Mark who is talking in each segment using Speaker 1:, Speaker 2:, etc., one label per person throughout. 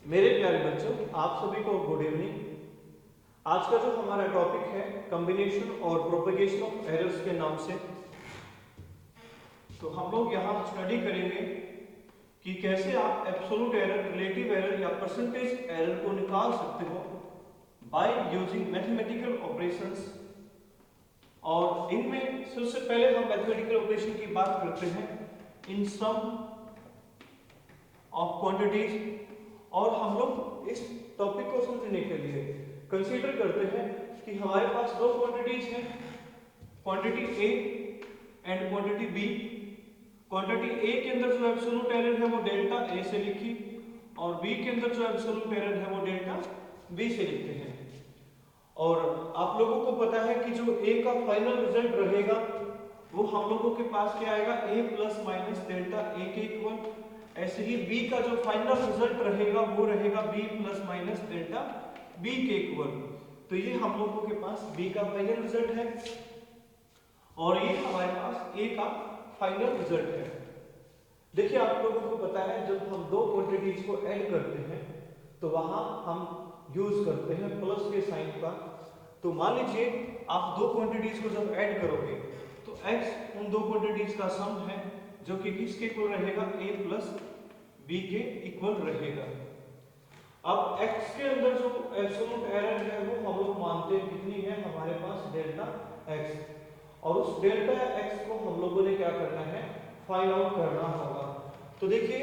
Speaker 1: मेरे प्यारे बच्चों, आप सभी को गुड इवनिंग। आज का जो हमारा टॉपिक है कॉम्बिनेशन और प्रोपेगेशन ऑफ एरर्स के नाम से, तो हम लोग यहाँ स्टडी करेंगे कि कैसे आप एब्सोल्यूट एरर, रिलेटिव एरर या परसेंटेज एरर को निकाल सकते हो बाय यूजिंग मैथमेटिकल ऑपरेशंस। और इनमें सबसे पहले हम मैथमेटिकल ऑपरेशन की बात करते हैं इन सम ऑफ क्वांटिटीज। और हम लोग इस टॉपिक को समझने के लिए कंसीडर करते हैं कि हमारे पास दो क्वांटिटीज हैं, quantity A and quantity B. Quantity A के अंदर जो एब्सोल्यूट एरर है वो डेल्टा ए से लिखी, और बी के अंदर जो एब्सोल्यूट एरर है वो डेल्टा बी से लिखते हैं। और आप लोगों को पता है कि जो ए का फाइनल रिजल्ट रहेगा वो हम लोगों के पास क्या आएगा, ए प्लस माइनस डेल्टा ए के इक्वल। ऐसे ही बी का जो फाइनल रिजल्ट रहेगा वो रहेगा B plus minus delta B के इक्वल। तो ये हम लोगों के पास बी का फाइनल रिजल्ट है और ये हमारे पास ए का फाइनल रिजल्ट है। देखिए, आप लोगों को पता है जब हम दो क्वांटिटीज को ऐड करते हैं तो वहां हम यूज करते हैं प्लस के साइन का। तो मान लीजिए आप दो क्वांटिटीज को जब ऐड करोगे तो x उन दो क्वांटिटीज का सम है जो कि किसके इक्वल रहेगा, a प्लस बी के इक्वल रहेगा। अब x के अंदर जो एब्सोल्यूट एरर है वो हम लोग मानते हैं कितनी है, हमारे पास डेल्टा x, और उस डेल्टा x को हम लोगों ने क्या करना है, फाइंड आउट करना होगा। तो देखिए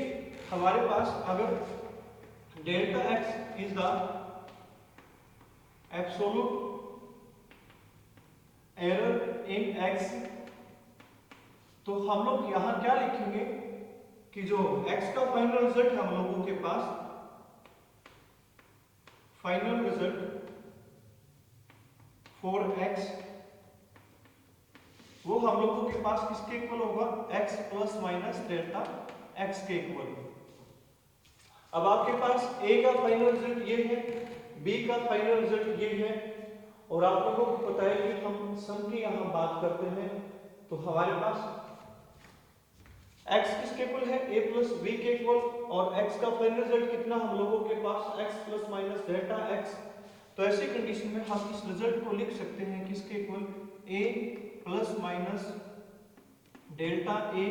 Speaker 1: हमारे पास अगर delta x is the absolute error in x, तो हम लोग यहां क्या लिखेंगे कि जो x का फाइनल रिजल्ट है हम लोगों के पास, फाइनल रिजल्ट फॉर x वो हम लोगों के पास किसके इक्वल होगा, x plus minus delta x के इक्वल। अब आपके पास a का फाइनल रिजल्ट ये है, b का फाइनल रिजल्ट ये है, और आप लोगों को पता है कि हम सम की यहां बात करते हैं तो हमारे पास x किसके इक्वल है, a प्लस b के इक्वल, और x का फाइनल रिजल्ट कितना हम लोगों के पास x plus minus delta x। तो ऐसी कंडीशन में हम इस रिजल्ट को लिख सकते हैं किसके equal, a plus minus delta a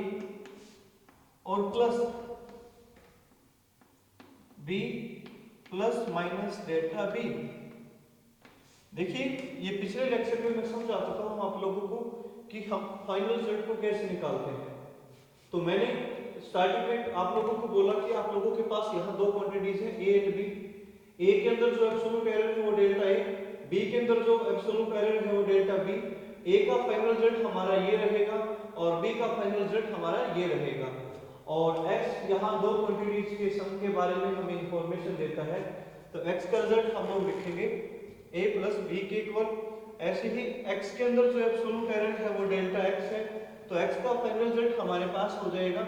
Speaker 1: और plus b plus minus delta b। देखिए ये पिछले लेक्चर में मैं समझा चुका हूं आप लोगों को कि हम फाइनल रिजल्ट को कैसे निकालते हैं। तो मैंने स्टार्टिंग में आप लोगों को बोला कि आप लोगों के पास यहाँ दो क्वांटिटीज हैं ए एंड बी। ए के अंदर जो एब्सोल्यूट एरर है वो डेल्टा ए, बी के अंदर जो एब्सोल्यूट एरर है वो डेल्टा बी। ए का फाइनल रिजल्ट हमारा ये रहेगा और बी का फाइनल रिजल्ट हमारा ये रहेगा, और x यहाँ दो क्वांटिटीज के सम के बारे में हमें इंफॉर्मेशन देता है। तो x का रिजल्ट हम लोग लिखेंगे a प्लस बी के इक्वल। ऐसे ही x के अंदर जो एब्सोल्यूट एरर है वो डेल्टा x है, तो x का फाइनल रिजल्ट हमारे पास हो जाएगा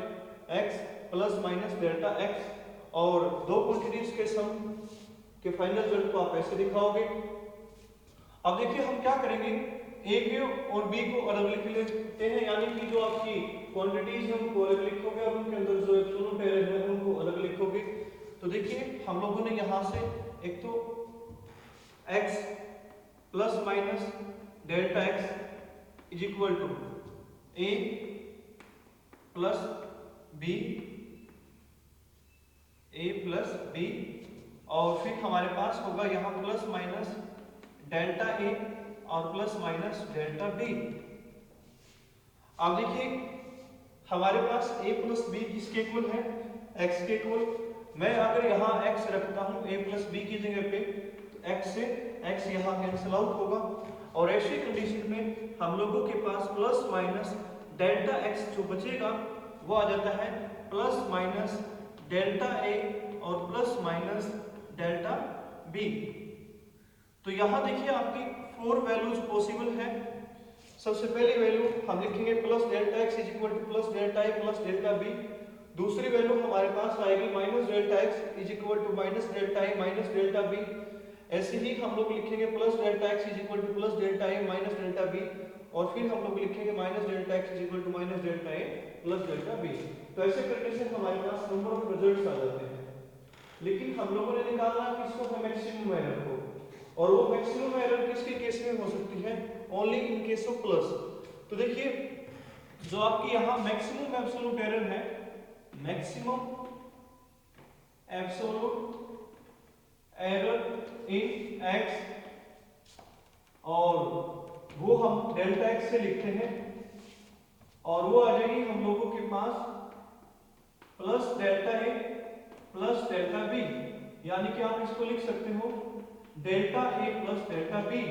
Speaker 1: x plus minus delta x, और दो क्वांटिटीज के सम के फाइनल रिजल्ट को आप ऐसे दिखाओगे। अब देखिए हम क्या करेंगे, a को और b को अलग लिख लेते हैं, यानी कि जो आपकी क्वांटिटीज है उनको अलग लिखोगे और उनके अंदर जो एब्सोल्यूट एरर है उनको अलग लिखोगे। तो देखिए हम लोगों ने यहाँ से एक तो x plus minus delta x is equal to a plus b, a plus b, और फिर हमारे पास होगा यहाँ प्लस माइनस डेल्टा a और प्लस माइनस डेल्टा b। अब देखिए हमारे पास a प्लस b किसके इक्वल है, x के इक्वल। मैं अगर यहाँ x रखता हूँ a प्लस b की जगह पे तो x से x यहाँ कैंसिल आउट होगा, और ऐसी कंडीशन में हम लोगों के पास प्लस माइनस डेल्टा x जो बचेगा वो आ जाता है प्लस माइनस डेल्टा a और प्लस माइनस डेल्टा b। तो यहाँ देखिए आपकी 4 वैल्यूज पॉसिबल है। सबसे पहली वैल्यू हम लिखेंगे plus delta x is equal to plus delta a plus delta b। दूसरी वैल्यू हमारे पास आएगी minus delta x is equal to minus delta a minus delta b। ऐसे ही हम लोग लिखेंगे plus delta x is equal to plus delta a minus delta b, और फिर हम लोग लिखेंगे minus delta x is equal to minus delta a plus delta b। तो ऐसे करने से हमारे पास नंबर ऑफ रिजल्ट्स आ जाते हैं। लेकिन हम लोगों ने निकालना है किसको, मैक्सिमम एरर को, और वो मैक्सिमम एरर किसके केस में हो सकती है, only in case of plus. तो देखिए जो आपकी यहाँ मैक्सिमम एब्सोल्यूट एरर है, maximum absolute error in x, और वो हम डेल्टा एक्स से लिखते हैं, और वो आ जाएगी हम लोगों के पास plus delta A plus delta B, यानी कि आप इसको लिख सकते हो delta A plus delta B.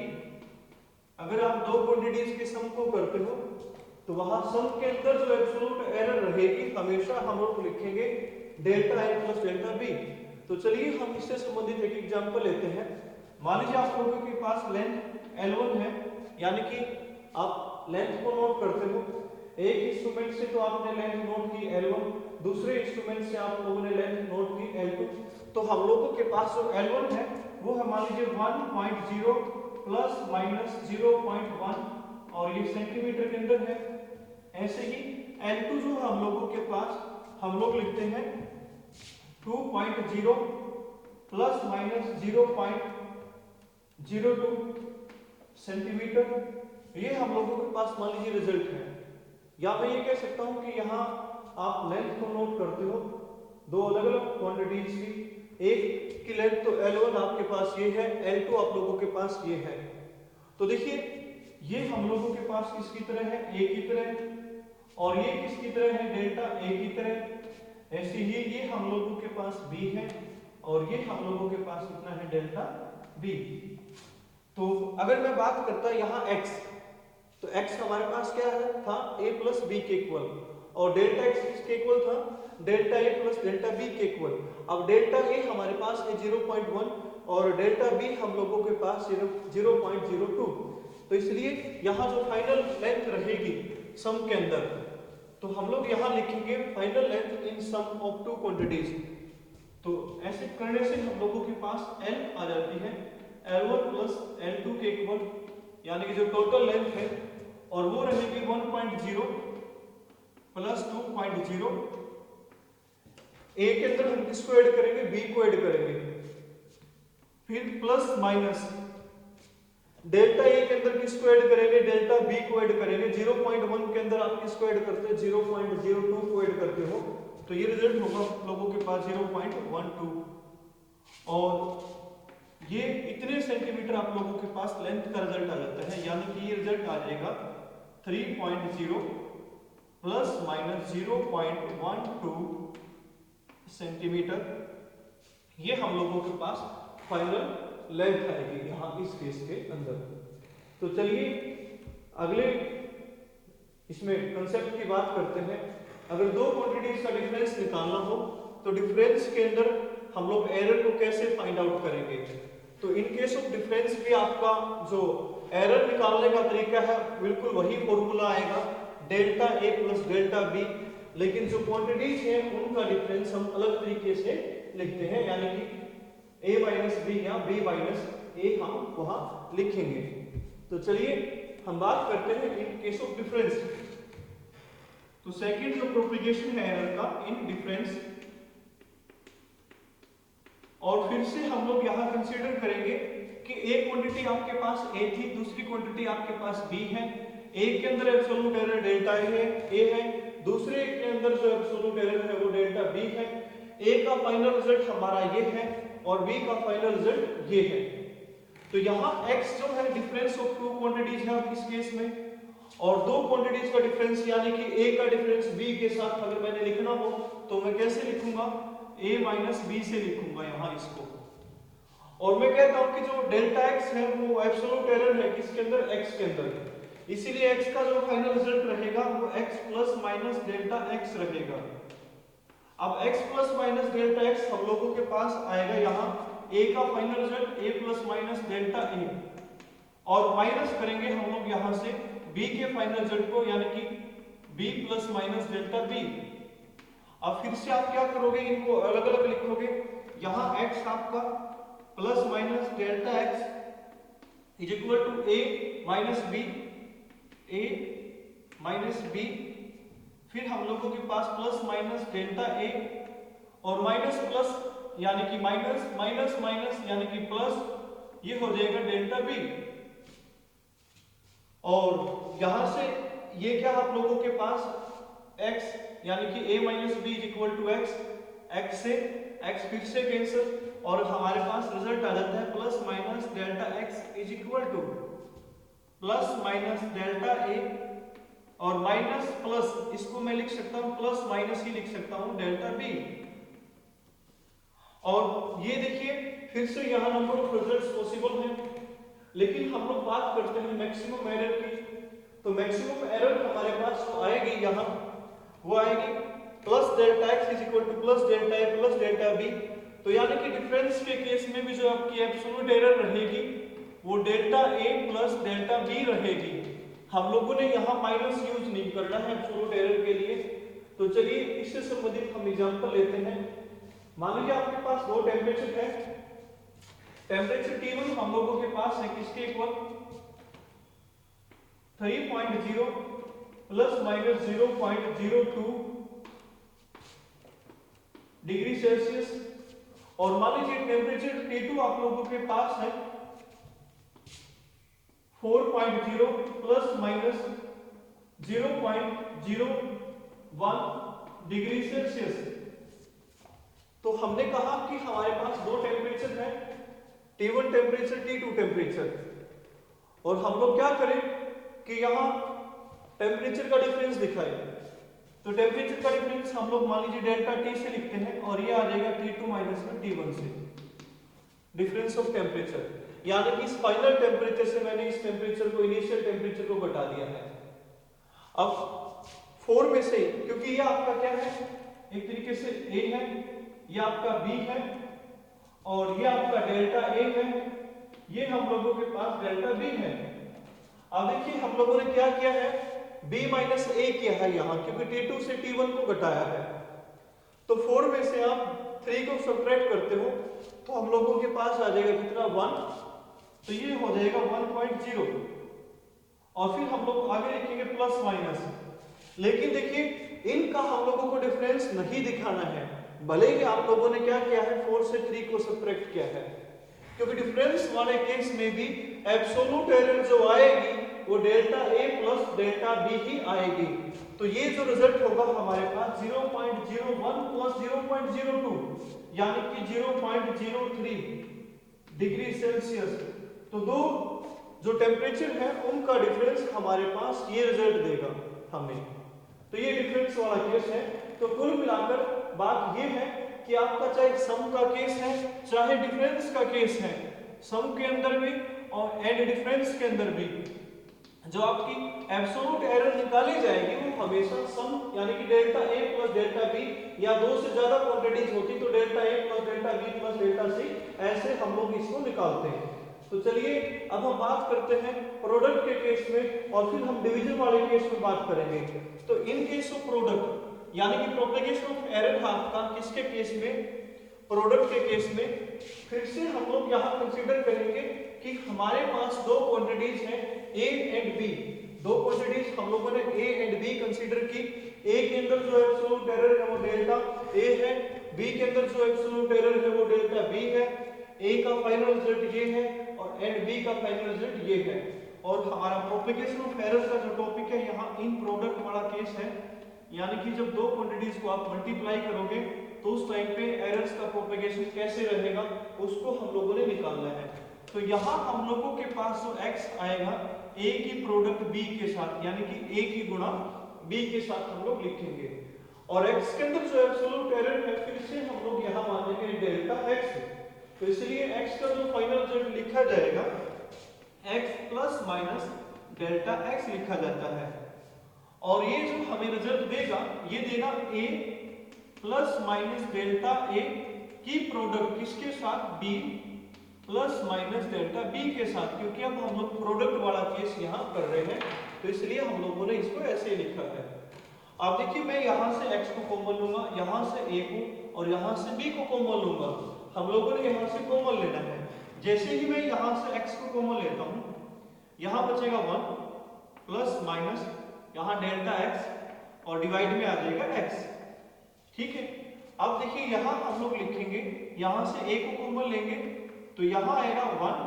Speaker 1: अगर आप दो क्वांटिटीज के सम को करते हो तो वहां सम के अंदर जो एब्सोल्यूट एरर रहेगी हमेशा हम लोग लिखेंगे delta A plus delta B. तो चलिए हम इससे संबंधित एक एग्जांपल लेते हैं। मान लीजिए आप लोगों के पास लेंथ L1 है, यानी कि आप लेंथ को नोट करते हो, एक इंस्ट्रूमेंट से तो आपने लेंथ नोट की L1, दूसरे इंस्ट्रूमेंट से आप लोगों ने लेंथ नोट की L2। तो हम लोगों के पास जो L1 है वो है मान लीजिए 1.0 प्लस माइनस 0.1, और ये सेंटीमीटर के अंदर है। ऐसे ही L2 जो हम लोगों के पास हम लोग लिखते हैं 2.0 प्लस माइनस 0.02 सेंटीमीटर। ये हम लोगों के पास मान लीजिए रिजल्ट है। या मैं ये कह सकता हूं कि यहाँ आप लेंथ को नोट करते हो दो अलग अलग क्वांटिटीज की, एक की लेंथ तो L1 आपके पास ये है, L2 आप लोगों के पास ये है। तो देखिए ये हम लोगों के पास किसकी तरह है, A की तरह, और ये किसकी तरह है, डेल्टा A की तरह। ऐसे ही ये हम लोगों के पास B है, और ये हम लोगों के पास कितना है, डेल्टा B। तो अगर मैं बात करता यहाँ x, तो x हमारे पास क्या है था, a प्लस बी के इक्वल, और डेल्टा x किसके इक्वल था, delta a plus delta b के इक्वल। अब डेल्टा a हमारे पास है 0.1 और डेल्टा b हम लोगों के पास 0.02। तो इसलिए यहाँ जो फाइनल लेंथ रहेगी सम के अंदर, तो हम लोग यहाँ लिखेंगे final length in sum of two quantities. तो ऐसे करने से हम लोगों के पास L आ जाती है L1 प्लस L2 के इक्वल, यानी कि जो टोटल लेंथ है, और वो रहेगी 1.0 प्लस 2.0। A के अंदर हम किसको ऐड करेंगे, B को ऐड करेंगे, फिर प्लस माइनस डेल्टा A के अंदर किसको ऐड करेंगे, डेल्टा B को ऐड करेंगे। 0.1 के अंदर आप किसको ऐड करते हो, 0.02 को ऐड करते हो, तो ये रिजल्ट होगा लोगों के पास 0.12, और ये इतने सेंटीमीटर आप लोगों के पास लेंथ का रिजल्ट आ जाता है। यानी कि ये रिजल्ट आ जाएगा 3.0 प्लस माइनस 0.12 सेंटीमीटर। ये हम लोगों के पास फाइनल लेंथ आएगी यहाँ इस केस के अंदर। तो चलिए अगले इसमें कंसेप्ट की बात करते हैं। अगर दो क्वांटिटीज का डिफरेंस निकालना हो तो डिफरेंस के अंदर हम लोग एरर को कैसे फाइंड आउट करेंगे। तो इन केस ऑफ डिफरेंस भी आपका जो एरर निकालने का तरीका है बिल्कुल वही फॉर्मूला आएगा, delta A plus delta B, लेकिन जो क्वांटिटीज है उनका डिफरेंस हम अलग तरीके से लिखते हैं, यानी कि a माइनस बी या b माइनस ए हम वहां लिखेंगे। तो चलिए हम बात करते हैं इन केस ऑफ डिफरेंस। तो सेकंड जो प्रोपगेशन है एरर का इन डिफरेंस, और फिर से हम लोग यहां कंसीडर करेंगे कि एक क्वांटिटी आपके पास a थी, दूसरी क्वांटिटी आपके पास b है। एक के अंदर एब्सोल्यूट एरर डेल्टा a है, दूसरे के अंदर जो एब्सोल्यूट एरर है वो डेल्टा b है। a का फाइनल रिजल्ट हमारा ये है और b का फाइनल रिजल्ट ये है। तो यहाँ x जो है डिफरेंस ऑफ टू क्वांटिटीज है इस केस में, और दो क्वांटिटीज का डिफरेंस यानी कि a का डिफरेंस b के साथ अगर मैंने लिखना हो तो मैं कैसे लिखूंगा, a माइनस b से लिखूंगा यहाँ इसको। और मैं कहता हूं कि जो डेल्टा x है वो एब्सोल्यूट एरर है किसके अंदर, x के अंदर, इसीलिए x का जो फाइनल रिजल्ट रहेगा वो x plus minus delta x रहेगा। अब x plus minus delta x हम लोगों के पास आएगा यहाँ a का final result a plus minus delta a, और माइनस करेंगे हम लोग यहाँ से b के फाइनल रिजल्ट को, यानी कि b plus minus delta b। अब फिर से आप क्या करोगे, इनको अलग अलग लिखोगे। यहाँ x आपका plus minus delta x is equal to a minus b, a minus b, फिर हम लोगों के पास प्लस माइनस डेल्टा a और माइनस प्लस यानी कि माइनस माइनस माइनस यानी कि प्लस, ये हो जाएगा डेल्टा बी। और यहां से ये क्या आप लोगों के पास x यानी कि a minus B is equal to X, x से x फिर से कैंसिल, और हमारे पास रिजल्ट आ जाता है plus minus delta x is equal to plus minus delta a, और माइनस प्लस इसको मैं लिख सकता हूं प्लस माइनस ही लिख सकता हूं डेल्टा b। और ये देखिए फिर से यहां नंबर ऑफ रिजल्ट्स पॉसिबल हैं, लेकिन हम लोग बात करते हैं मैक्सिमम एरर की। तो मैक्सिमम एरर हमारे पास जो आएगी यहां वो आएगी plus delta x is equal to plus delta a plus delta b। तो यानी कि डिफरेंस के केस में भी जो आपकी एब्सोल्यूट एरर रहेगी वो delta a plus delta b रहेगी। हम लोगों ने यहाँ माइनस यूज नहीं करना है एब्सोल्यूट एरर के लिए। तो चलिए इससे संबंधित हम एग्जांपल लेते हैं। मान लीजिए आपके पास दो टेम्परेचर है, टेम्परेचर T1 हम लोगों के पास है किसके equal 3.0 plus minus 0.02 degree Celsius, और मान लीजिए टेम्परेचर T2 आप लोगों के पास है 4.0 प्लस माइनस 0.01 डिग्री सेल्सियस। तो हमने कहा कि हमारे पास दो टेम्परेचर है, T1 टेम्परेचर T2 टेम्परेचर, और हम लोग क्या करें कि यहां टेम्परेचर का डिफरेंस दिखाएं। तो टेम्परेचर का डिफरेंस हम लोग मान लीजिए डेल्टा T से लिखते हैं, और ये आ जाएगा T2 माइनस में T1 से डिफरेंस ऑफ टेम्परेचर, यानी कि इस फाइनल टेम्परेचर से मैंने इस टेम्परेचर को इनिशियल टेम्परेचर को घटा दिया है। अब 4 में से क्योंकि ये आपका क्या है एक तरीके से A है, ये आपका B है, और ये आपका डेल्टा A है, ये हम लोगों के पास डेल्टा B है। अब देखिए हम लोगों ने क्या किया है B माइनस A किया है यहाँ, क्योंकि T2 से T1 को घटाया है। तो 4 में से आप 3 को सब्ट्रैक्ट करते हो तो हम लोगों के पास आ जाएगा कितना 1, तो ये हो जाएगा 1.0, और फिर हम लोग आगे लिखेंगे प्लस माइनस। लेकिन देखिए इनका हम लोगों को डिफरेंस नहीं दिखाना है, भले ही आप लोगों ने क्या किया है 4 से 3 को सब्ट्रैक्ट किया है, क्योंकि डिफरेंस वाले केस में भी एब्सोल्यूट एरर जो आएगी वो delta A plus delta B ही आएगी। तो ये जो रिजल्ट होगा हमारे पास 0.01 प्लस 0.02 यानी कि 0.03 डिग्री सेल्सियस। तो दो जो टेम्परेचर है उनका डिफरेंस हमारे पास ये रिजल्ट देगा हमें। तो ये डिफरेंस वाला केस है। तो कुल मिलाकर बात ये है कि आपका चाहे सम का केस है चाहे डिफरेंस का केस है, सम के अंदर भी और एंड डिफरेंस के अंदर भी जो आपकी एब्सोल्यूट एरर निकाली जाएगी वो हमेशा सम यानी कि delta A plus delta B, या दो से ज्यादा क्वांटिटीज होती तो delta A plus delta B plus delta C, ऐसे हम लोग इसको निकालते हैं। तो चलिए अब हम बात करते हैं प्रोडक्ट के केस में, और फिर हम डिवीजन वाले केस में बात करेंगे। तो इन केस ऑफ प्रोडक्ट यानी कि प्रोपेगेशन ऑफ एरर आपका किसके केस में, प्रोडक्ट के केस में, फिर से हम लोग यहाँ कंसीडर करेंगे कि हमारे पास दो क्वांटिटीज हैं A एंड B। दो क्वांटिटीज हम लोगों ने A एंड B कंसीडर की। A के अंदर जो एब्सोल्यूट एरर है वो डेल्टा A है, B के अंदर जो एब्सोल्यूट एरर है वो डेल्टा B है। A का फाइनल रिजल्ट ये है और एंड B का फाइनल रिजल्ट ये है। और हमारा प्रोपेगेशन ऑफ एरर का जो टॉपिक है यहाँ इन प्रोडक्ट वाला केस है, यानी कि जब दो क्वांटिटीज को आप मल्टीप्लाई करोगे तो उस टाइम पे एरर्स का प्रोपेगेशन कैसे रहेगा उसको हम लोगों ने निकालना है। तो यहाँ हम लोगों के पास जो x आएगा A की प्रोडक्ट B के साथ, यानी कि A की गुणा B के साथ हम लोग लिखेंगे, और x के अंदर जो एब्सोल्यूट एरर है फिर से हम लोग यहाँ मान लेंगे डेल्टा x। तो इसलिए x का जो फाइनल रिजल्ट लिखा जाएगा x plus minus delta x लिखा जाता है, और ये जो हमें रिजल्ट देगा ये देगा A plus minus delta A की प्रोडक्ट किसके साथ B plus minus delta B के साथ, क्योंकि अब हम लोग प्रोडक्ट वाला केस यहाँ कर रहे हैं तो इसलिए हम लोगों ने इसको ऐसे लिखा है। अब देखिए मैं यहाँ से x को कॉमन लूंगा, यहाँ से A को और यहाँ से B को कॉमन लूंगा। हम लोगों ने यहाँ से कॉमन लेना है। जैसे ही मैं यहाँ से x को कॉमन लेता हूँ यहाँ बचेगा 1 प्लस माइनस यहाँ डेल्टा x और डिवाइड में आ जाएगा x। ठीक है, अब देखिए यहाँ हम लोग लिखेंगे, यहाँ से a को कॉमन लेंगे तो यहाँ आएगा 1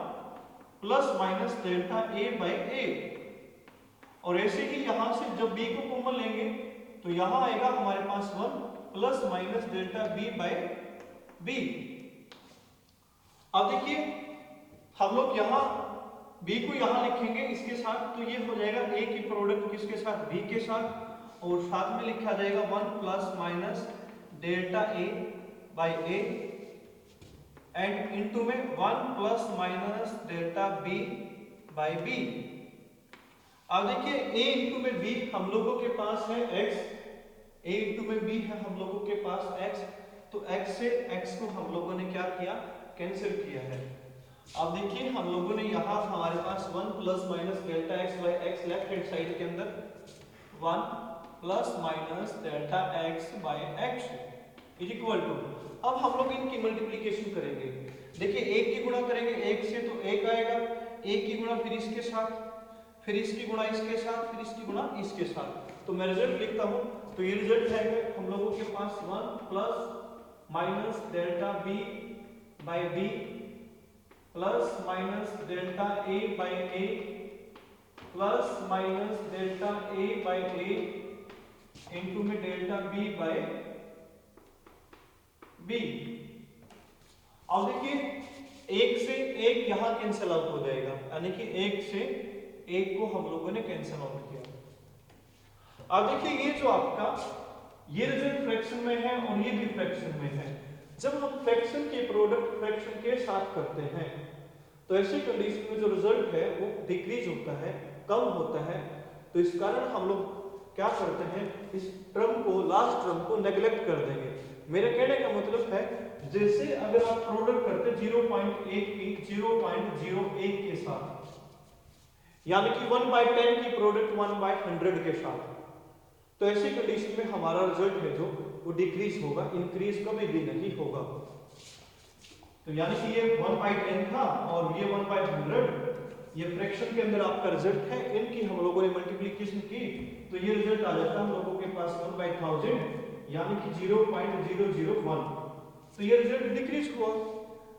Speaker 1: plus minus delta a by A, और ऐसे ही यहाँ से जब b को कॉमन लेंगे तो यहाँ आएगा हमारे पास 1 plus minus delta b by b। अब देखिए हम लोग यहाँ b को यहाँ लिखेंगे इसके साथ, तो ये हो जाएगा a की प्रोडक्ट किसके साथ, b के साथ, और साथ में लिखा जाएगा 1 plus minus delta a by A and into में 1 plus minus delta b by b। अब देखिए a इंटू में b हम लोगों के पास है x, a इंटू में b है हम लोगों के पास x, तो x से x को हम लोगों ने क्या किया, कैंसिल किया है। अब देखिए हम लोगों ने यहाँ हमारे पास 1 plus minus delta x by x left hand side के अंदर 1 plus minus delta x by x is equal to, अब हम लोग इनकी मल्टीप्लीकेशन करेंगे। देखिए एक की गुणा करेंगे एक से तो एक आएगा, एक की गुणा फिर इसके साथ, फिर इसकी गुणा इसके साथ, फिर इसकी गुणा इसके साथ, तो मैं रिजल्ट लिखता हूँ। तो ये रिजल्ट है हम लोगों के पास 1 plus minus delta b by b plus minus delta a by a plus minus delta a by a into में डेल्टा b बाई b। अब देखिए एक से एक यहाँ कैंसिल आउट हो जाएगा, यानी कि एक से एक को हम लोगों ने कैंसिल आउट किया। अब देखिए ये जो आपका ये रिजल्ट फ्रैक्शन में है और ये भी फ्रैक्शन में है। जब हम फ्रैक्शन के प्रोडक्ट फ्रैक्शन के साथ करते हैं तो ऐसी कंडीशन में जो रिजल्ट है वो डिक्रीज होता है, कम होता है, तो इस कारण हम लोग क्या करते हैं, इस टर्म को, लास्ट टर्म को नेग्लेक्ट कर देंगे। मेरे कहने का मतलब है जैसे अगर आप प्रोडक्ट करते 0.8 की 0.01 के साथ, यानी कि 1/10 की प्रोडक्ट 1/100 के साथ, तो ऐसी कंडीशन में हमारा रिजल्ट है जो वो डिक्रीज होगा, इंक्रीज कभी भी नहीं होगा। तो यानी कि ये 1/10 था और ये 1/100, ये फ्रैक्शन के अंदर आपका रिजल्ट है, इनकी हम लोगों ने मल्टीप्लिकेशन की तो ये रिजल्ट आ जाता है हम लोगों के पास 1/1000, यानी कि 0.001, तो ये रिजल्ट डिक्रीज हुआ।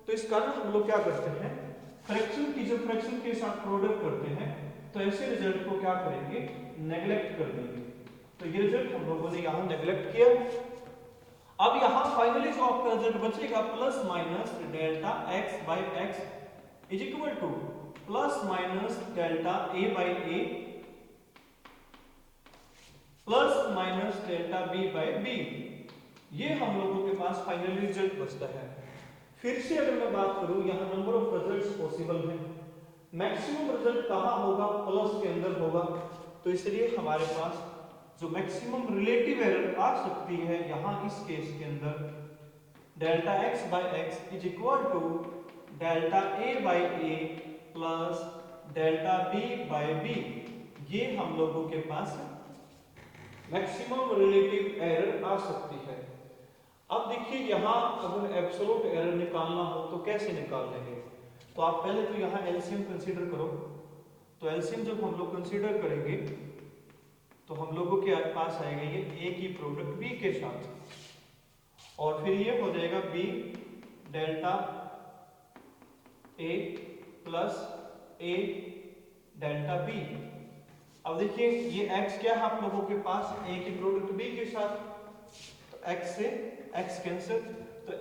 Speaker 1: तो इस कारण हम लोग क्या करते हैं, फ्रैक्शन की जब फ्रैक्शन के साथ प्रोडक्ट करते हैं तो ऐसे रिजल्ट को क्या करेंगे, नेग्लेक्ट कर देंगे। तो ये रिजल्ट हम लोगों ने यहाँ नेग्लेक्ट किया। अब यहाँ फाइनली जो आपका रिजल्ट बचेगा plus minus delta x by x is equal to plus minus delta a by a plus minus delta b by b, ये हम लोगों के पास फाइनली रिजल्ट बचता है। फिर से अगर मैं बात करूं, यहाँ नंबर ऑफ रिजल्ट्स पॉसिबल है, मैक्सिमम रिजल्ट कहाँ होगा, प्लस के अंदर होगा, तो इसलिए हमारे पास जो मैक्सिमम रिलेटिव एरर आ सकती है यहाँ इस केस के अंदर delta x by x is equal to delta a by a plus delta b by b, ये हम लोगों के पास मैक्सिमम रिलेटिव एरर आ सकती है। अब देखिए यहाँ अगर एब्सोल्यूट एरर निकालना हो तो कैसे निकाल लेंगे, तो आप पहले तो यहाँ एलसीएम कंसीडर करो। तो एलसीएम जब हम लोग कंसीडर करेंगे तो हम लोगों के पास आएगा ये a की प्रोडक्ट b के साथ, और फिर ये हो जाएगा b delta a plus a delta b। अब देखिए ये x क्या है आप लोगों के पास, a की प्रोडक्ट b के साथ, तो x से x कैंसिल, तो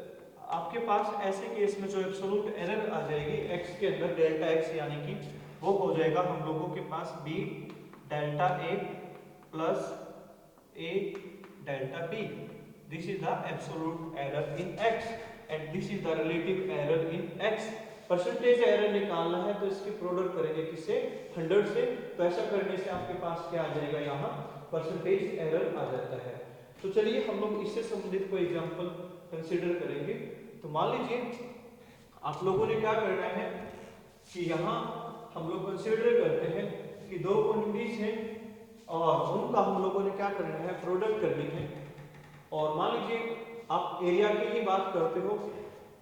Speaker 1: आपके पास ऐसे केस में जो एब्सोल्यूट एरर आ जाएगी x के अंदर डेल्टा x, यानी कि वो हो जाएगा हम लोगों के पास b delta a plus a delta b। This is the absolute error in x and this is the relative error in x। Percentage error निकालना है तो इसकी प्रोडक्ट करेंगे किससे, 100 से, तो ऐसा करने से आपके पास क्या आ जाएगा, यहाँ परसेंटेज एरर आ जाता है। तो चलिए हम लोग इससे संबंधित कोई एग्जांपल कंसीडर करेंगे। तो मान लीजिए आप लोगों ने क्या करना है कि यहाँ हम लोग कंसीडर करते हैं कि दो क्वांटिटीज हैं और उनका हम लोगों ने क्या करना है, प्रोडक्ट करनी है। और मान लीजिए आप एरिया की ही बात करते हो,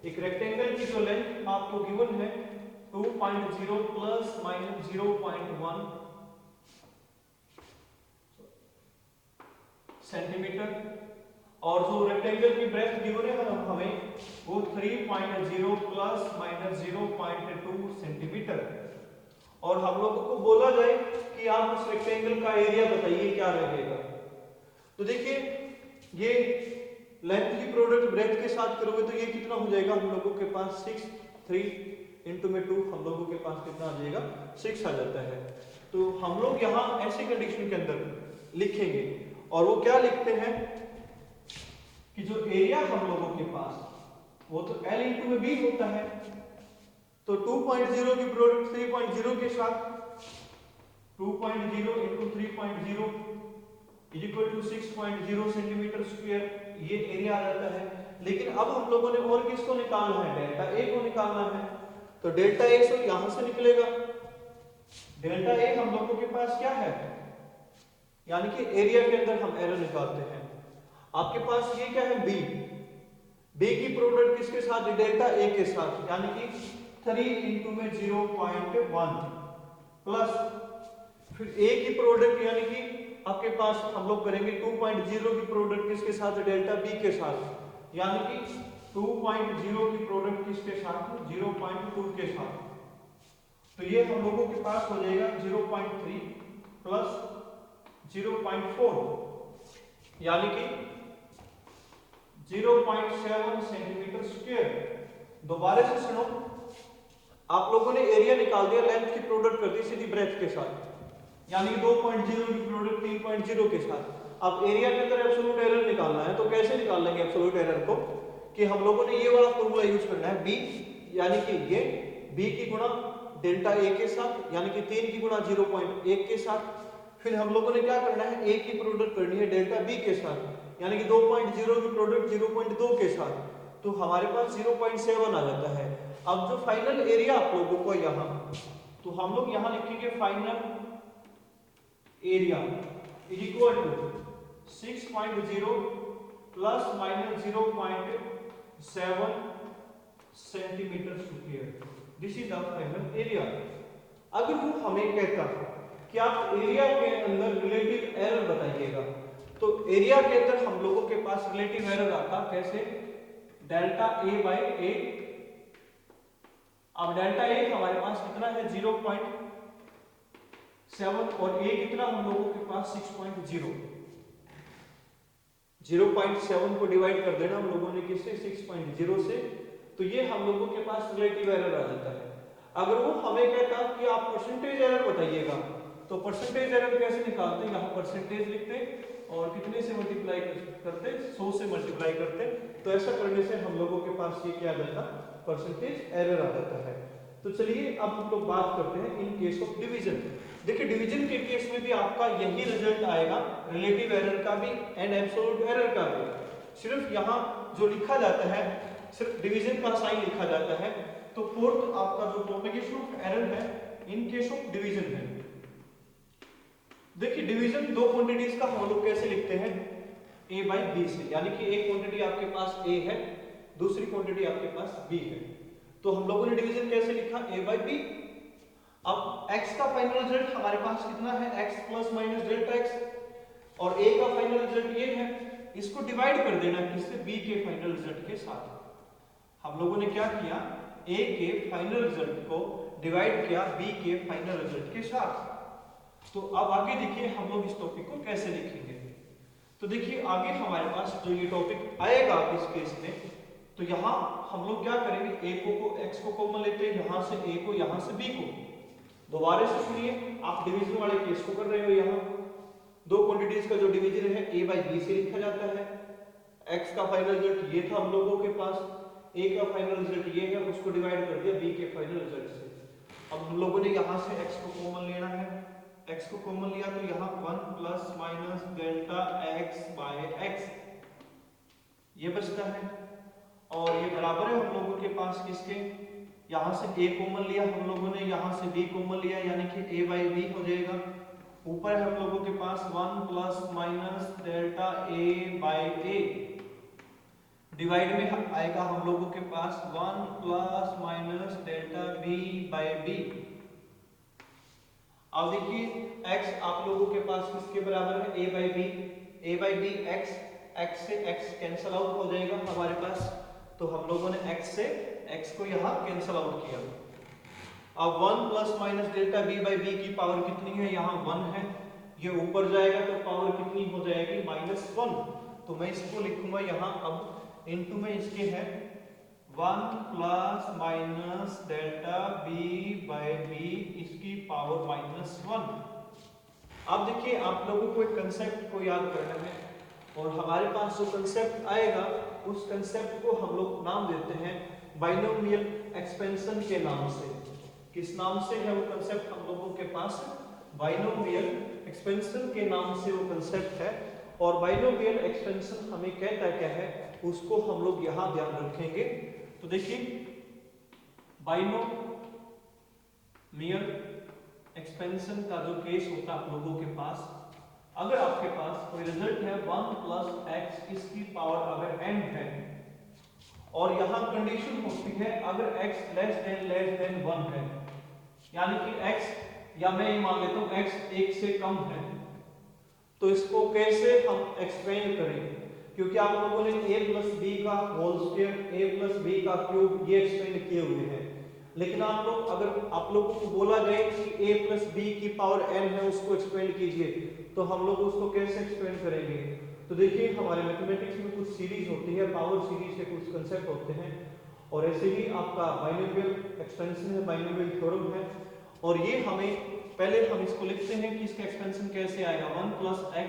Speaker 1: एक रेक्टेंगल की जो लेंथ आपको गिवन है 2.0 प्लस माइनस 0.1 सेंटीमीटर, और जो रेक्टेंगल की ब्रेथ गिवन है हमें वो 3.0 प्लस माइनस 0.2 सेंटीमीटर। और हम लोगों को बोला जाए कि आप उस रेक्टेंगल का एरिया बताइए क्या रहेगा। तो देखिए ये लेंथ की प्रोडक्ट ब्रेथ के साथ करोगे तो ये कितना हो जाएगा हम लोगों के पास 6, 3 इंटू में 2 हम लोगों के पास कितना आ जाएगा 6 आ जाता है। तो हम लोग यहाँ ऐसी कंडीशन के अंदर लिखेंगे और वो क्या लिखते हैं कि जो एरिया हम लोगों के पास वो तो L इंटू में B होता है। तो 2.0 की प्रोडक्ट 3.0 के साथ 2.0 into 3.0 is equal to 6.0 centimetre square, ये एरिया आ जाता है। लेकिन अब हम लोगों ने और किसको निकालना है, डेल्टा ए को निकालना है। तो डेल्टा ए से यहां से निकलेगा, डेल्टा ए हम लोगों के पास क्या है, यानी कि एरिया के अंदर हम एरर निकालते हैं। आपके पास ये क्या है बी, बी की प्रोडक्ट किसके साथ, डेल्टा ए के साथ, यानी कि 3 इंटू में 0.1 प्लस फिर ए की प्रोडक्ट यानी कि आपके पास हम लोग करेंगे 2.0 की प्रोडक्ट किसके साथ, डेल्टा बी के साथ, यानी कि 2.0 की प्रोडक्ट किसके साथ, 0.2 के साथ। तो ये हम लोगों के पास हो जाएगा 0.3 प्लस 0.4 यानी कि 0.7 सेंटीमीटर स्क्वायर। दोबारा से सुनो, आप लोगों ने एरिया निकाल दिया, लेंथ की प्रोडक्ट कर दी सीधी ब्रेथ के साथ, यानी 2.0 की प्रोडक्ट 3.0 के साथ। अब एरिया के अंदर एब्सोल्यूट एरर निकालना है, तो कैसे निकाल लेंगे एब्सोल्यूट एरर को, कि हम लोगों ने ये वाला फॉर्मूला यूज करना है, बी यानी कि ये बी की गुणा डेल्टा ए के साथ, यानी कि 3 की गुणा 0.1 के साथ। फिर हम लोगों ने क्या करना है, ए की प्रोडक्ट करनी है डेल्टा बी के साथ, यानी कि 2.0 की प्रोडक्ट 0.2 के साथ। तो हमारे पास 0.7 आ जाता है। अब जो फाइनल एरिया आप लोगों को यहाँ, तो हम लोग यहाँ लिखेंगे final area is equal to 6.0 plus minus 0.7 centimetre square, this is the final area. अगर वो हमें कहता कि आप एरिया के अंदर रिलेटिव एरर बताइएगा, तो एरिया के अंदर हम लोगों के पास रिलेटिव एरर आता कैसे, डेल्टा ए बाई ए। अब डेल्टा ए हमारे पास कितना है 0.7 और ए कितना हम लोगों के पास 6.0। 0.7 को डिवाइड कर देना हम लोगों ने किससे, 6.0 से, तो ये हम लोगों के पास रिलेटिव एरर आ जाता है। अगर वो हमें कहता कि आप परसेंटेज एरर बताइएगा, तो परसेंटेज एरर कैसे निकालते, यहाँ परसेंटेज लिखते और कितने से मल्टीप्लाई करते, 100 से मल्टीप्लाई करते। तो ऐसा करने से हम लोगों के पास ये क्या आ जाता, परसेंटेज एरर आ जाता है। तो चलिए अब हम लोग बात करते हैं इन केस ऑफ डिवीजन। देखिए डिवीजन के केस में भी आपका यही रिजल्ट आएगा, रिलेटिव एरर का भी एंड एब्सोल्यूट एरर का भी। सिर्फ यहाँ जो लिखा जाता है, सिर्फ डिवीजन का साइन लिखा जाता है। तो फोर्थ आपका जो प्रोपेगेशन ऑफ एरर है इन केस ऑफ डिवीजन है। देखिए डिवीजन दो क्वांटिटीज का हम लोग कैसे लिखते हैं, a बाई बी से, यानी कि एक क्वांटिटी आपके पास a है, दूसरी क्वांटिटी आपके पास b है। तो हम लोगों ने डिवीजन कैसे लिखा, a बाई बी। अब x का फाइनल रिजल्ट हमारे पास कितना है, x plus minus delta x, और a का फाइनल रिजल्ट ये है, इसको डिवाइड कर देना किससे, b के फाइनल रिजल्ट के साथ। हम लोगों ने क्या किया, a के फाइनल रिजल्ट को डिवाइड किया b के फाइनल रिजल्ट के साथ। तो अब आगे देखिए हम लोग इस टॉपिक को कैसे लिखेंगे। तो देखिए आगे हमारे पास जो ये टॉपिक आएगा इस केस में, तो यहाँ हम लोग क्या करेंगे, a को x को कॉमन लेते हैं, यहाँ से a को, यहाँ से b को। दोबारा से सुनिए, आप डिवीजन वाले केस को कर रहे हो। यहाँ दो क्वांटिटीज का जो डिवीजन है a बाई बी से लिखा जाता है। x का फाइनल रिजल्ट ये था हम लोगों के पास, a का फाइनल रिजल्ट ये है, उसको डिवाइड कर दिया b के फाइनल रिजल्ट से। अब हम लोगों ने यहाँ से x को कॉमन लेना है, x को कॉमन लिया तो यहाँ 1 plus minus delta x by x ये बचता है, और ये बराबर है हम लोगों के पास किसके, यहाँ से a कॉमन लिया हम लोगों ने, यहाँ से b कॉमन लिया, यानी कि a बाई बी हो जाएगा। ऊपर है हम लोगों के पास 1 plus minus delta a by a, divide में आएगा हम लोगों के पास 1 plus minus delta b by b। अब देखिए x आप लोगों के पास किसके बराबर है, a by B, a by B x, x से x कैंसिल आउट हो जाएगा हमारे पास, तो हम लोगों ने x से x को यहाँ कैंसिल आउट किया। अब 1 plus minus delta B by B की पावर कितनी है, यहाँ 1 है, ये ऊपर जाएगा तो पावर कितनी हो जाएगी -1। तो मैं इसको लिखूंगा यहाँ अब इनटू में इसके है 1 plus minus delta B by B इसकी पावर -1। अब देखिए आप लोगों को एक कंसेप्ट को याद करना है और हमारे पास जो कंसेप्ट आएगा उस कंसेप्ट को हम लोग नाम देते हैं बाइनोमियल एक्सपेंशन के नाम से। किस नाम से है वो कंसेप्ट हम लोगों के पास, बाइनोमियल एक्सपेंशन के नाम से वो कंसेप्ट है। और बाइनोमियल एक्सपेंशन हमें कहता क्या है उसको हम लोग यहाँ ध्यान रखेंगे। तो देखिए बाइनोमियल एक्सपेंशन का जो केस होता है आप लोगों के पास, अगर आपके पास कोई रिजल्ट है 1 प्लस x इसकी पावर अगर n है और यहाँ कंडीशन होती है अगर x लेस देन 1 है, यानी कि x या मैं ये मान लेता हूँ x 1 से कम है, तो इसको कैसे हम एक्सपेंड करेंगे, क्योंकि आप लोगों ने a प्लस बी का whole square a plus B का क्यूब ये एक्सपेंड किए हुए हैं, लेकिन आप लोग अगर आप लोगों को बोला जाए कि a प्लस बी की पावर n है उसको एक्सपेंड कीजिए, तो हम लोग उसको कैसे एक्सपेंड करेंगे। तो देखिए हमारे मैथमेटिक्स में कुछ सीरीज होती है, पावर सीरीज के कुछ कंसेप्ट होते हैं, और ऐसे ही आपका बाइनोमियल एक्सपेंशन है, बाइनोमियल थ्योरम है, और ये हमें पहले हम इसको लिखते हैं कि इसका एक्सपेंशन कैसे आएगा 1 प्लस x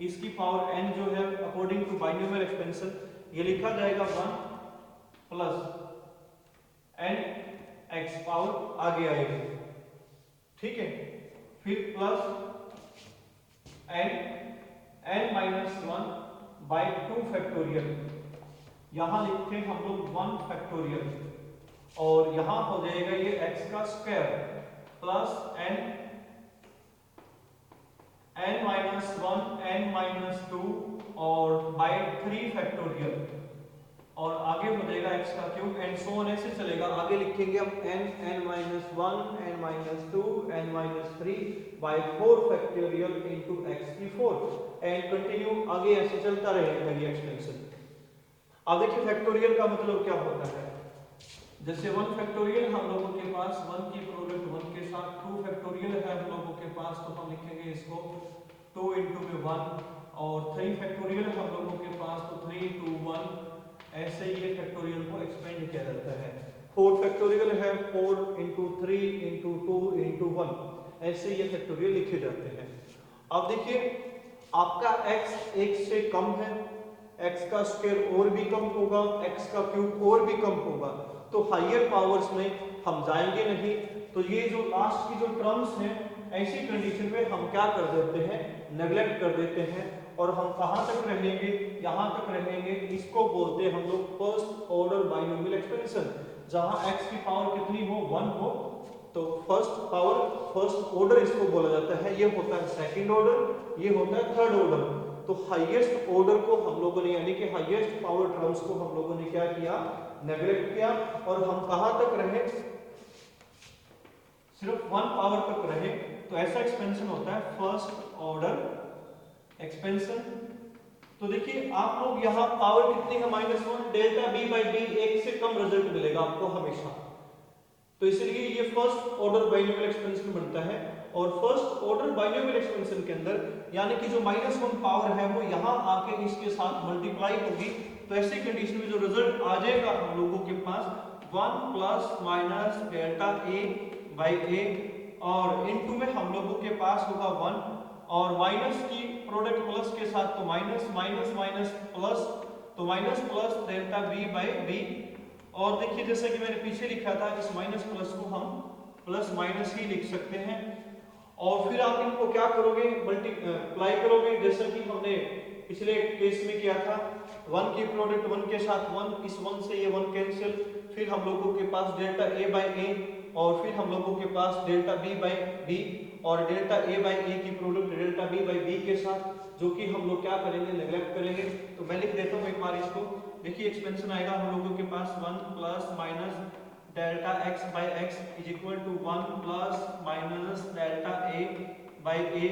Speaker 1: इसकी पावर n जो है अकॉर्डिंग टू बाइनोमियल एक्सपेंशन ये लिखा जाएगा 1 प्लस n x पावर आगे आएगी, ठीक है, फिर plus n minus 1 by 2 factorial, यहां लिखते हैं हम लोग 1 फैक्टोरियल, और यहां हो जाएगा ये x का square plus n minus 1 n minus 2 और बाई 3 फैक्टोरियल, और आगे हो जाएगा x का क्यूब एंड सो ऑन ऐसे चलेगा। आगे लिखेंगे हम n minus 1 n minus 2 n minus 3 by 4 factorial into x की 4 एंड कंटिन्यू आगे ऐसे चलता रहेगा ये एक्सपेंशन। अब देखिए फैक्टोरियल का मतलब क्या होता है, जैसे 1 फैक्टोरियल हम लोगों के पास 1 की प्रोडक्ट 1 के साथ 2 फैक्टोरियल है हम लोगों के पास, तो हम लिखेंगे इसको 2 इंटू में 1, और 3 फैक्टोरियल हम लोगों के पास तो 3 इंटू 1, ऐसे ये फैक्टोरियल को एक्सपेंड किया जाता है। 4 फैक्टोरियल है 4 इंटू 3 इंटू 2 इंटू 1, ऐसे ये फैक्टोरियल लिखे जाते हैं। अब देखिए आपका x 1 से कम है, x का स्क्वायर और भी कम होगा, x का क्यूब और भी कम होगा, तो हायर पावर्स में हम जाएंगे नहीं। तो ये जो लास्ट की जो टर्म्स हैं ऐसी कंडीशन में हम क्या कर देते हैं, नेग्लेक्ट कर देते हैं, और हम कहां तक रहेंगे, यहां तक रहेंगे। इसको बोलते हैं हम लोग फर्स्ट ऑर्डर बाइनोमियल एक्सपेंशन, जहां x की पावर कितनी हो 1 हो, तो फर्स्ट पावर फर्स्ट ऑर्डर इसको बोला जाता है। ये होता है सेकंड ऑर्डर, ये होता है थर्ड ऑर्डर। तो हाईएस्ट ऑर्डर को हम लोगों ने यानी कि हाईएस्ट पावर टर्म्स को हम लोगों ने क्या किया, नेग्लेक्ट किया, और हम कहां तक रहे, सिर्फ 1 पावर तक रहे। तो ऐसा एक्सपेंशन होता है फर्स्ट ऑर्डर एक्सपेंशन। तो देखिए आप लोग यहाँ पावर कितनी है -1, डेल्टा बी बाई बी 1 से कम रिजल्ट मिलेगा आपको हमेशा, तो इसलिए ये फर्स्ट ऑर्डर बाइनोमियल एक्सपेंशन बनता है। और फर्स्ट ऑर्डर बाइनोमियल एक्सपेंशन के अंदर यानी कि जो -1 पावर है वो यहाँ आके इसके साथ मल्टीप्लाई होगी, तो ऐसी कंडीशन में जो रिजल्ट आ जाएगा हम लोगों के पास 1 plus minus delta A by A, और इनटू में हम लोगों के पास होगा 1, और माइनस की प्रोडक्ट प्लस के साथ तो माइनस माइनस माइनस प्लस, तो minus plus delta B by B. और देखिए जैसे कि मैंने पीछे लिखा था इस माइनस प्लस को हम प्लस माइनस ही लिख सकते हैं, और फिर आप इनको क्या करोगे, मल्टीप्लाई करोगे, जैसे कि हमने पिछले केस में किया था 1 की प्रोडक्ट 1 के साथ 1, इस 1 से ये 1 कैंसिल, फिर हम लोगों के पास डेल्टा ए बाई ए, और फिर हम लोगों के पास डेल्टा बी बाई बी, और डेल्टा ए बाई ए की product delta B by B के साथ, जो कि हम लोग क्या करेंगे, नेग्लेक्ट करेंगे। तो मैं लिख देता हूँ एक बार इसको, देखिए एक्सपेंशन आएगा हम लोगों के पास 1 plus minus delta X by X is equal to 1 plus minus delta A by A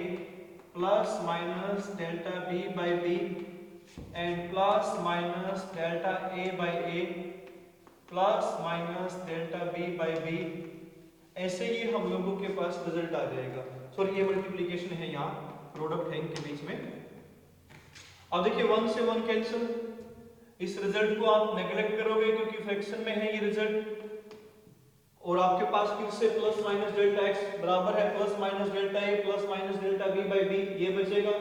Speaker 1: plus minus delta B by B and plus minus delta A by A plus minus delta B by B, ऐसे ही हम लोगों के पास result आ जाएगा। Sorry, ये multiplication है, यहाँ product है इनके बीच में। अब देखिए 1 से 1 कैंसिल, इस रिजल्ट को आप नेग्लेक्ट करोगे क्योंकि फ्रैक्शन में है ये रिजल्ट, और आपके पास फिर से प्लस माइनस डेल्टा एक्स बराबर है plus minus delta A plus minus delta B by B, ये बचेगा।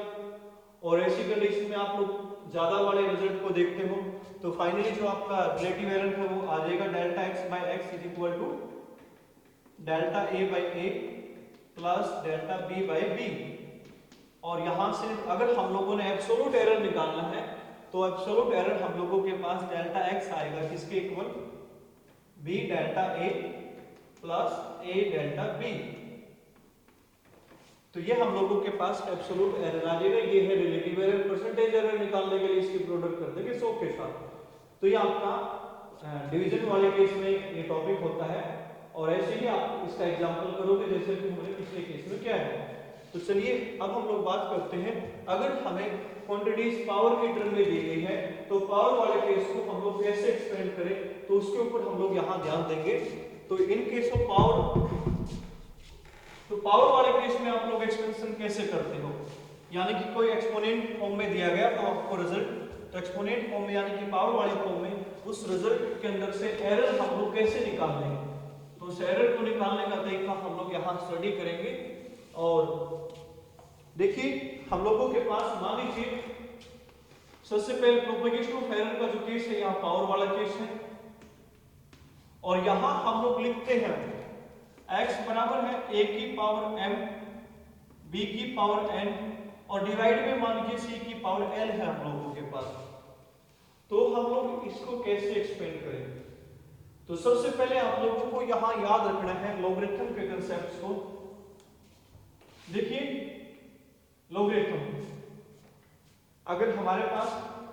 Speaker 1: और ऐसी कंडीशन में आप लोग ज्यादा वाले रिजल्ट को देखते हो तो फाइनली जो आपका रिलेटिव एरर है वो आ जाएगा delta X by X is equal to delta A by A plus delta B by B. और यहां से अगर हम लोगों ने एब्सोल्यूट एरर निकालना है तो एब्सोल्यूट एरर हम लोगों के पास डेल्टा एक्स आएगा, किसके equal, B delta A plus A delta B. तो ये हम लोगों के पास एब्सोल्यूट एरर आ जाएगा। ये है रिलेटिव एरर। परसेंटेज एरर निकालने के लिए इसकी प्रोडक्ट कर देंगे 100 के साथ। तो ये आपका डिवीजन वाले केस में ये टॉपिक होता है, और ऐसे ही आप इसका एग्जांपल करोगे जैसे कि हमने पिछले केस में किया है। तो चलिए अब हम लोग बात करते हैं, अगर हमें क्वांटिटीज पावर की टर्म में दी गई है तो पावर वाले केस को हम लोग कैसे एक्सपेंड करें, तो उसके ऊपर हम लोग यहाँ ध्यान देंगे। तो इन केस ऑफ पावर, तो पावर वाले केस में आप लोग एक्सपेंशन कैसे करते हो, यानी कि कोई एक्सपोनेंट फॉर्म में दिया गया तो आपको रिजल्ट, तो एक्सपोनेंट फॉर्म में यानी कि पावर वाले फॉर्म में उस रिजल्ट के अंदर से एरर हम लोग कैसे निकाल लेंगे। तो उस एरर को निकालने का तरीका हम लोग यहाँ स्टडी करेंगे। और देखिए हम लोगों के पास मान लीजिए सबसे पहले प्रोपेगेशन ऑफ एरर का जो केस है, यहाँ पावर वाला केस है, और यहां हम लोग लिखते हैं x बराबर है a की पावर m b की पावर n और डिवाइड में मान लीजिए c की पावर l है हम लोगों के पास। तो हम लोग इसको कैसे एक्सपेंड करें, तो सबसे पहले आप लोगों को यहां याद रखना है लॉगरिथम के कंसेप्ट को। देखिए लॉगरिथम, अगर हमारे पास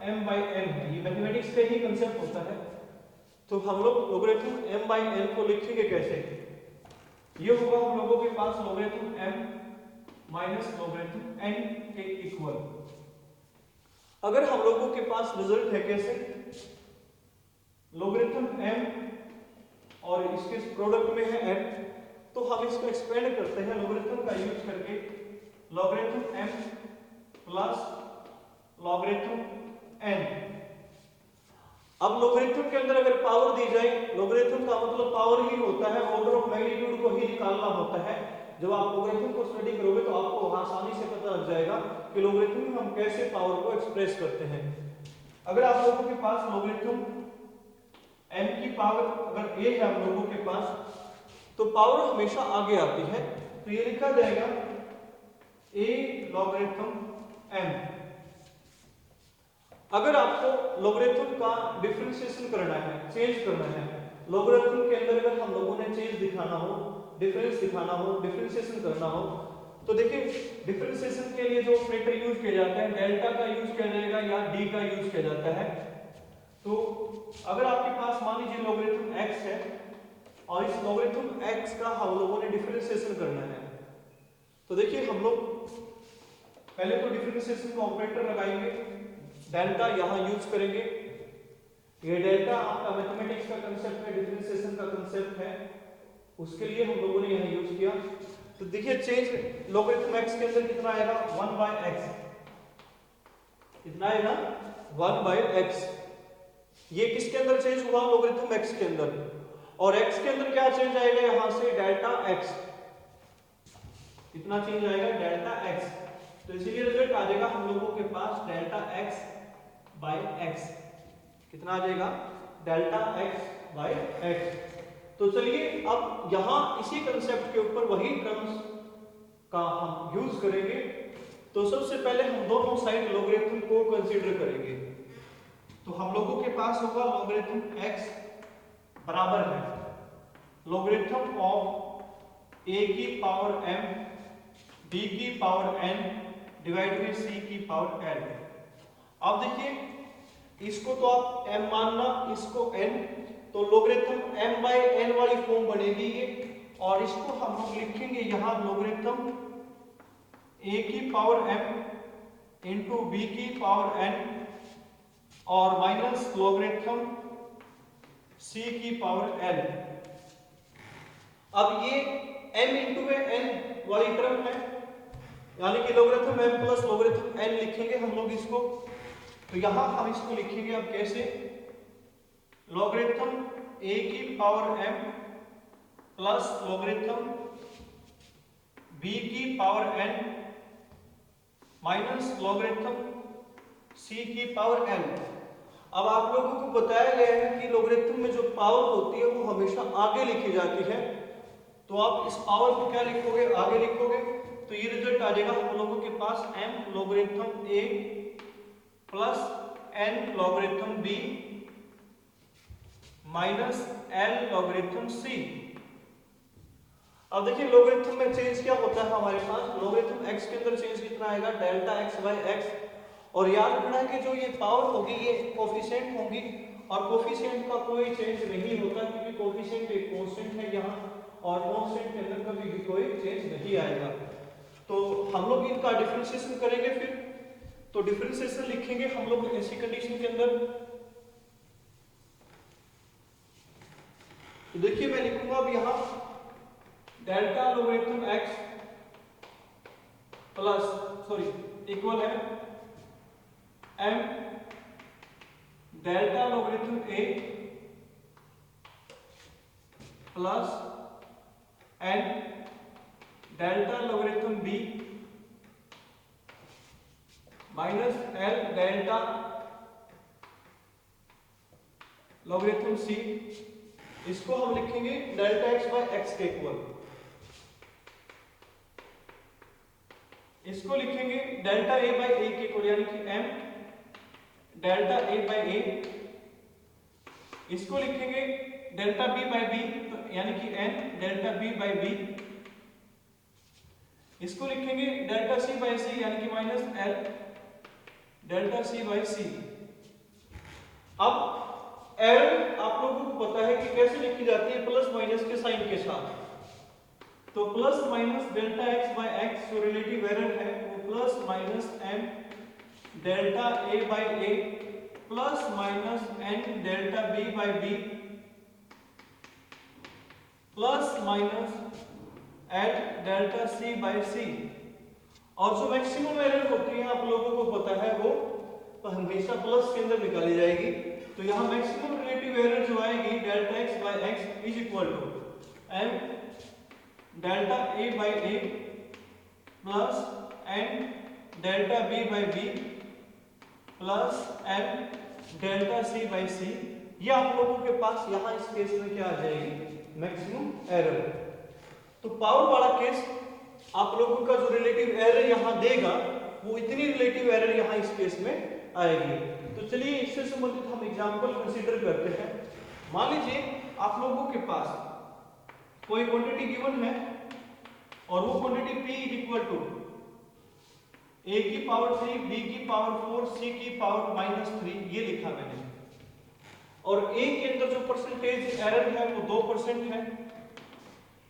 Speaker 1: m बाई n है, ये मैथमेटिक्स का ही कंसेप्ट होता है, तो हम लोग लॉगरिथम m बाई n को लिखेंगे कैसे, ये होगा हम लोगों के पास logarithm m minus logarithm n के इक्वल। अगर हम लोगों के पास रिजल्ट है कैसे, लॉगरिथम m और इसके प्रोडक्ट में है n, तो हम इसको एक्सपेंड करते हैं लॉगरिथम का यूज करके, logarithm m plus logarithm n। अब लॉगरिथम के अंदर अगर पावर दी जाए, लॉगरिथम का मतलब पावर ही होता है, ऑर्डर ऑफ मैग्नीट्यूड को ही निकालना होता है। जब आप लॉगरिथम को स्टडी करोगे तो आपको आसानी से पता लग जाएगा कि लॉगरिथम में हम कैसे पावर को एक्सप्रेस करते हैं। अगर आप लोगों के पास लॉगरिथम n की पावर अगर a है हम लोगों के पास, तो पावर हमेशा आगे आती है, तो ये लिखा जाएगा a लॉगरिथम n। अगर आपको लॉगरिथम का डिफरेंशिएशन करना है, चेंज करना है, लॉगरिथम के अंदर अगर हम लोगों ने चेंज दिखाना हो, डिफरेंस दिखाना हो, डिफरेंशिएशन करना हो, तो देखिए डिफरेंशिएशन के लिए जो ऑपरेटर यूज किया जाता है, डेल्टा का यूज किया जाएगा या डी का यूज किया जाता है। तो अगर आपके पास मान लीजिए लॉगरिथम x है और इस लॉगरिथम x का हम लोगों ने डिफरेंशिएशन करना है, तो देखिए हम लोग पहले तो डिफरेंशिएशन का ऑपरेटर लगाएंगे, डेल्टा यहां यूज करेंगे। ये डेल्टा आपका मैथमेटिक्स का कांसेप्ट है, डिफरेंशिएशन का कांसेप्ट है, उसके लिए हम लोगों ने यहां यूज किया। तो देखिए चेंज लॉगरिथम x के अंदर कितना आएगा 1 बाय x, कितना आएगा 1 बाय x। ये किसके अंदर चेंज हुआ, लॉगरिथम x के अंदर, और x के अंदर क्या चेंज आएगा, यहां से डेल्टा x, कितना चेंज आएगा डेल्टा x। तो इसीलिए रिजल्ट आ जाएगा हम लोगों के पास डेल्टा x बाय x, कितना आ जाएगा डेल्टा x बाय x। तो चलिए अब यहां इसी कंसेप्ट के ऊपर वही टर्म्स का हम यूज करेंगे। तो सबसे पहले हम दोनों साइड लॉगरिथम को कंसीडर करेंगे। तो हम लोगों के पास होगा लॉगरिथम x बराबर है लॉगरिथम ऑफ a की पावर m b की power n divide by c की पावर n। अब देखिए इसको तो आप m मानना, इसको n, तो लॉगरिथम m बाय n वाली फॉर्म बनेगी ये, और इसको हम लोग लिखेंगे यहां लॉगरिथम a की पावर m इंटू b की पावर n और माइनस लॉगरिथम c की पावर n। अब ये m इंटू में n वाली टर्म है, यानी कि logarithm m plus logarithm n लिखेंगे हम लोग इसको। तो यहां हम इसको लिखेंगे अब कैसे, लॉगरिथम a की power m plus logarithm b की power n minus logarithm c की पावर n। अब आप लोगों को बताया गया है कि लॉगरिथम में जो पावर होती है वो हमेशा आगे लिखी जाती है, तो आप इस पावर को क्या लिखोगे, आगे लिखोगे। तो ये रिजल्ट आ जाएगा हम लोगों के पास m logarithm a plus n logarithm b minus l logarithm c। अब देखिए लॉगरिथम में चेंज क्या होता है हमारे पास, लॉगरिथम x के अंदर चेंज कितना आएगा, डेल्टा x बाय x। और याद रखना है कि जो ये पावर होगी ये कोफिशिएंट होगी, और कोफिशिएंट का कोई चेंज नहीं होता क्योंकि कोफिशिएंट एक कांस्टेंट है यहाँ, और कांस्टेंट के अंदर कभी भी कोई चेंज नहीं आएगा। तो हम लोग इनका डिफरेंशिएशन करेंगे फिर, तो डिफरेंशिएशन लिखेंगे हम लोग ऐसी कंडीशन के अंदर। तो देखिए मैं लिखूंगा अब यहाँ delta logarithm x plus equal है m delta logarithm a plus n delta logarithm b minus l delta logarithm c। इसको हम लिखेंगे डेल्टा x बाय x के इक्वल। इसको लिखेंगे डेल्टा a बाय a के इक्वल, यानी कि m delta a by a। इसको लिखेंगे डेल्टा b बाय b, यानी कि n delta b by b। इसको लिखेंगे डेल्टा c बाय c, यानी कि minus l delta c by c। अब एरर आप लोगों को पता है कि कैसे लिखी जाती है, प्लस माइनस के साइन के साथ। तो plus minus delta x by x जो रिलेटिव एरर है वो plus minus m delta a by a plus minus n delta b by b plus minus at delta c by c। और जो maximum error होती है आप लोगों को पता है वो तो हमेशा प्लस के अंदर निकाली जाएगी। तो यहाँ मैक्सिमम रिलेटिव एरर जो आएगी delta x by x is equal to m delta a by a plus n delta b by b plus n delta c by c। ये आप लोगों के पास यहाँ इस केस में क्या आ जाएगी, मैक्सिमम एरर। तो पावर वाला केस आप लोगों का जो रिलेटिव एरर यहाँ देगा वो इतनी रिलेटिव एरर यहाँ इस केस में आएगी। तो चलिए इससे संबंधित हम एग्जांपल कंसीडर करते हैं। मान लीजिए आप लोगों के पास कोई क्वांटिटी गिवन है और वो quantity p is equal to a की पावर 3, b की पावर 4, c की पावर माइनस 3, ये लिखा मैंने। और a के अंदर जो परसेंटेज एरर है वो 2% है,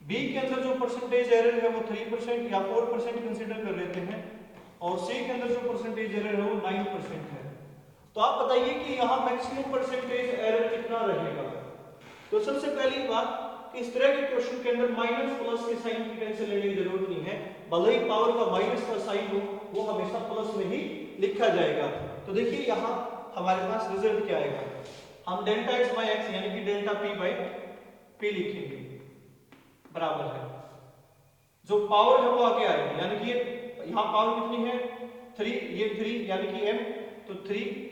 Speaker 1: b के अंदर जो परसेंटेज एरर है वो 3% या 4% कंसीडर कर लेते हैं, और c के अंदर जो परसेंटेज एरर है वो 9% है। तो आप बताइए कि यहाँ मैक्सिमम परसेंटेज एरर कितना रहेगा। तो सबसे पहली बात कि इस तरह के क्वेश्चन के अंदर माइनस प्लस के साइन की टेंशन लेने की जरूरत नहीं है, भले ही पावर का माइनस का साइन हो वो हमेशा प्लस में ही लिखा जाएगा। तो देखिए यहाँ हमारे पास रिजल्ट क्या आएगा, हम डेल्टा x बाय x यानी कि डेल्टा p बाय p लिखेंगे, बराबर है जो पावर है वो आगे आएगी, यानी कि यहाँ पावर कितनी है 3, ये 3 यानी कि m, तो 3।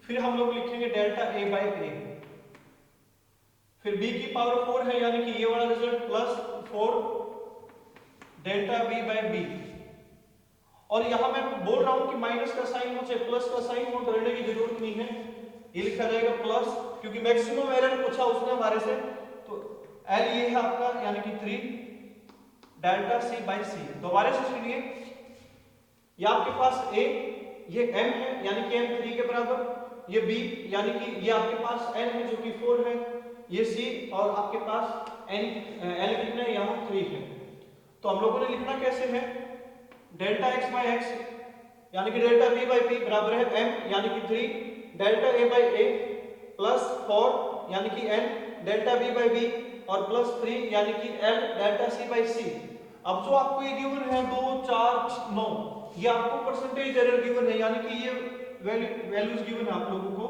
Speaker 1: फिर हम लोग लिखेंगे डेल्टा a बाय a, फिर b की पावर 4 है यानी कि ये वाला result plus 4 delta b by b। और यहां मैं बोल रहा हूं कि माइनस का साइन हो चाहे प्लस का साइन हो, करने की जरूरत नहीं है, ये लिखा जाएगा प्लस, क्योंकि मैक्सिमम एरर पूछा उसने हमारे से। तो l ये है आपका यानी कि 3 डेल्टा c बाय c। दोबारा से सुनिए, ये आपके पास a, ये m है यानी कि m 3 के बराबर, ये b यानी कि ये आपके पास n है जो कि 4 है, ये c, और आपके पास l कितना है यहाँ 3 है। तो हम लोगों ने लिखना कैसे है, डेल्टा x बाय x यानी कि डेल्टा b बाय p बराबर है m यानी कि 3 delta A by A plus 4 यानी कि n delta B by B और प्लस 3 यानी कि l delta C by C. अब जो आपको ये गिवन है 2 4 9 ये आपको परसेंटेज एरर गिवन है यानी कि ये वैल्यूज गिवन है आप लोगों को।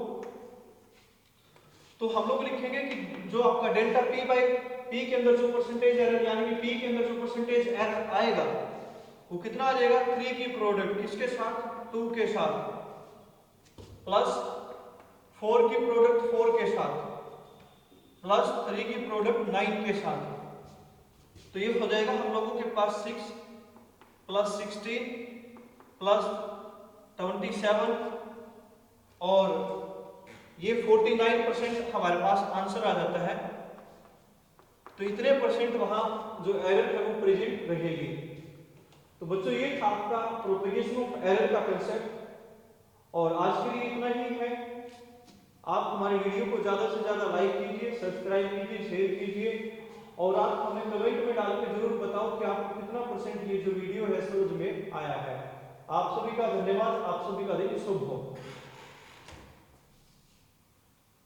Speaker 1: तो हम लोग लिखेंगे कि जो आपका डेल्टा p बाई p के अंदर जो परसेंटेज एरर यानी कि p के अंदर जो परसेंटेज एरर आएगा वो कितना आ जाएगा 3 की प्रोडक्ट किसके साथ 2 के साथ प्लस 4 की प्रोडक्ट 4 के साथ प्लस 3 की प्रोडक्ट 9 के साथ। तो ये हो जाएगा हम लोगों के पास 6 प्लस 16 प्लस 27 और ये 49% हमारे पास आंसर आ जाता है। तो इतने परसेंट वहां जो एरर है वो प्रेजेंट रहेगी। तो बच्चों ये था आपका प्रोपेगेशन ऑफ एरर का कंसेप्ट और आज के लिए इतना ही है। आप हमारे वीडियो को ज्यादा से ज्यादा लाइक कीजिए, सब्सक्राइब कीजिए, शेयर कीजिए और आप हमें कमेंट में डाल के जरूर बताओ कि आपको कितना परसेंट ये जो वीडियो है समझ में आया है। आप सभी का धन्यवाद, आप सभी का दिन शुभ हो।